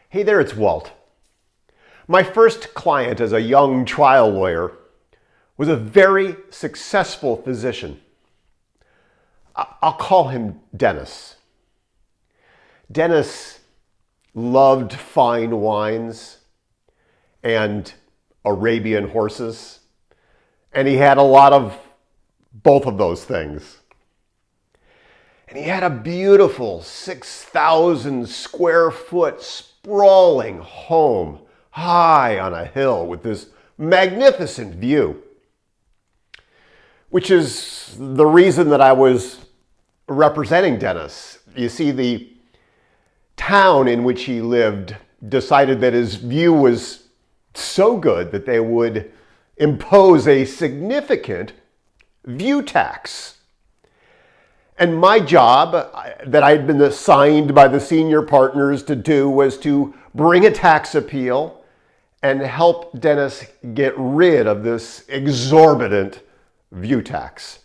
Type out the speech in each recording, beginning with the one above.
Hey there, it's Walt. My first client as a young trial lawyer was a very successful physician. I'll call him Dennis. Dennis loved fine wines and Arabian horses, and he had a lot of both of those things. And he had a beautiful 6,000 square foot sprawling home high on a hill with this magnificent view, which is the reason that I was representing Dennis. You see, the town in which he lived decided that his view was so good that they would impose a significant view tax. And my job that I'd been assigned by the senior partners to do was to bring a tax appeal and help Dennis get rid of this exorbitant view tax.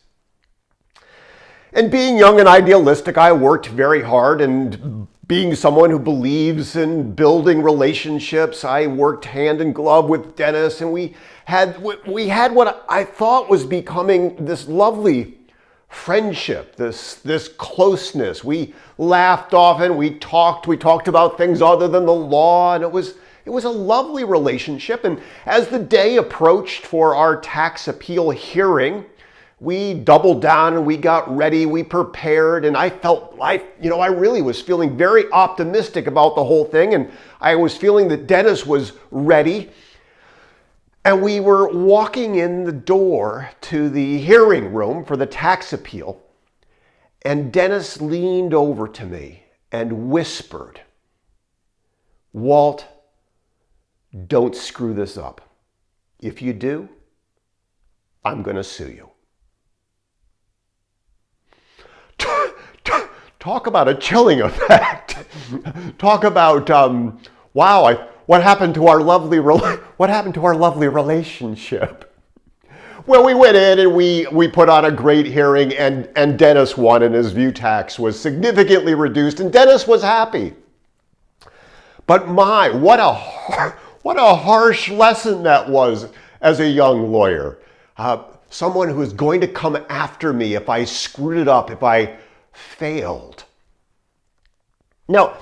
And being young and idealistic, I worked very hard, and being someone who believes in building relationships, I worked hand in glove with Dennis, and we had what I thought was becoming this lovely friendship, this closeness. We laughed often, we talked about things other than the law, and it was a lovely relationship. And as the day approached for our tax appeal hearing, we doubled down and we got ready, we prepared, and I felt like, I really was feeling very optimistic about the whole thing, and I was feeling that Dennis was ready. And we were walking in the door to the hearing room for the tax appeal, and Dennis leaned over to me and whispered, "Walt, don't screw this up. If you do, I'm going to sue you." Talk about a chilling effect. Talk about, wow, what happened to our lovely relationship? Well, we went in and we put on a great hearing, and Dennis won, and his view tax was significantly reduced, and Dennis was happy. But what a harsh lesson that was as a young lawyer. Someone who was going to come after me if I screwed it up, if I failed. Now,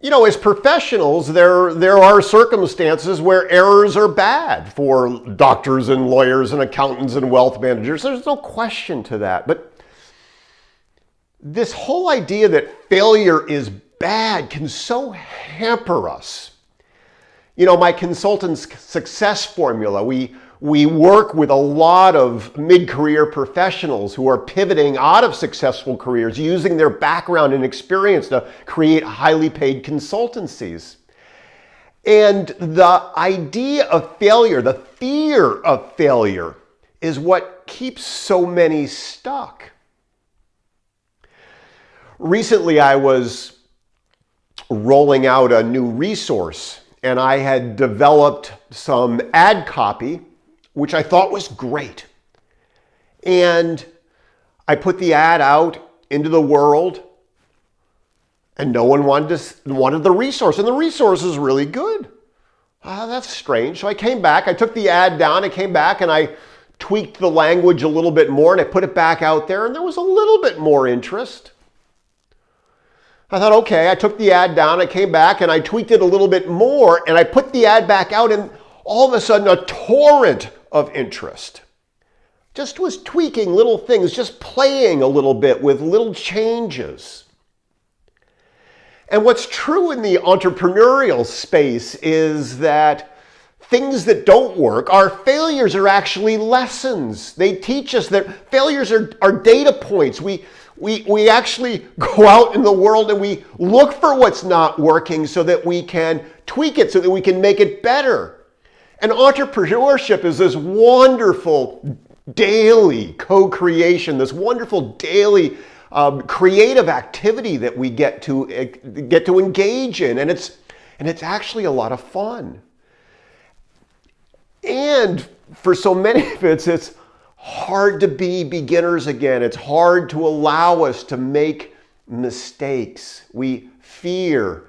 as professionals, there are circumstances where errors are bad for doctors and lawyers and accountants and wealth managers. There's no question to that. But this whole idea that failure is bad can so hamper us. My consultant's success formula, we work with a lot of mid-career professionals who are pivoting out of successful careers, using their background and experience to create highly paid consultancies. And the idea of failure, the fear of failure, is what keeps so many stuck. Recently, I was rolling out a new resource, and I had developed some ad copy which I thought was great. And I put the ad out into the world, and no one wanted the resource, and the resource is really good. That's strange. So I came back, I took the ad down, I came back and I tweaked the language a little bit more, and I put it back out there, and there was a little bit more interest. I thought, okay, I took the ad down, I came back and I tweaked it a little bit more, and I put the ad back out, and all of a sudden a torrent of interest. Just was tweaking little things, just playing a little bit with little changes. And what's true in the entrepreneurial space is that things that don't work, our failures are actually lessons. They teach us that failures are data points. We actually go out in the world and we look for what's not working so that we can tweak it, so that we can make it better. And entrepreneurship is this wonderful daily co-creation, this wonderful daily creative activity that we get to engage in, and it's actually a lot of fun. And for so many of us, it's hard to be beginners again. It's hard to allow us to make mistakes. We fear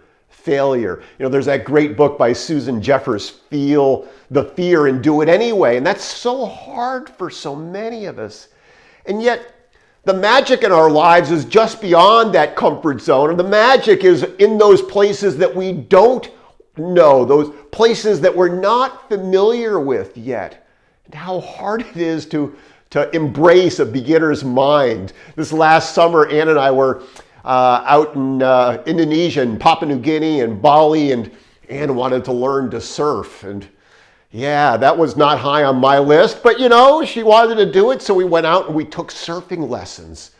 failure. There's that great book by Susan Jeffers, Feel the Fear and Do It Anyway. And that's so hard for so many of us. And yet, the magic in our lives is just beyond that comfort zone. And the magic is in those places that we don't know, those places that we're not familiar with yet. And how hard it is to embrace a beginner's mind. This last summer, Ann and I were out in Indonesia and Papua New Guinea and Bali, and Ann wanted to learn to surf. And yeah, that was not high on my list, but she wanted to do it, so we went out and we took surfing lessons.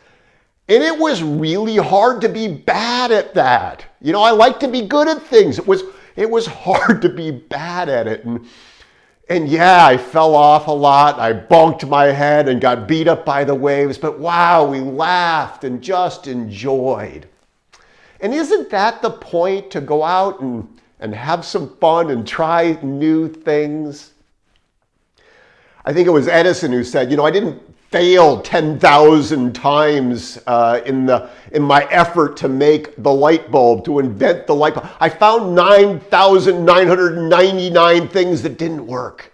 And it was really hard to be bad at that. I like to be good at things. It was hard to be bad at it. And yeah, I fell off a lot. I bonked my head and got beat up by the waves, but wow, we laughed and just enjoyed. And isn't that the point, to go out and have some fun and try new things? I think it was Edison who said, I didn't fail 10,000 times in my effort to make the light bulb, to invent the light bulb. I found 9,999 things that didn't work.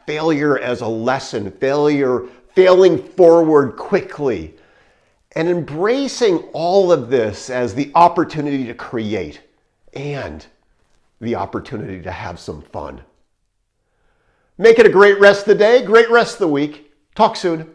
Failure as a lesson, failing forward quickly, and embracing all of this as the opportunity to create and the opportunity to have some fun. Make it a great rest of the day, great rest of the week. Talk soon.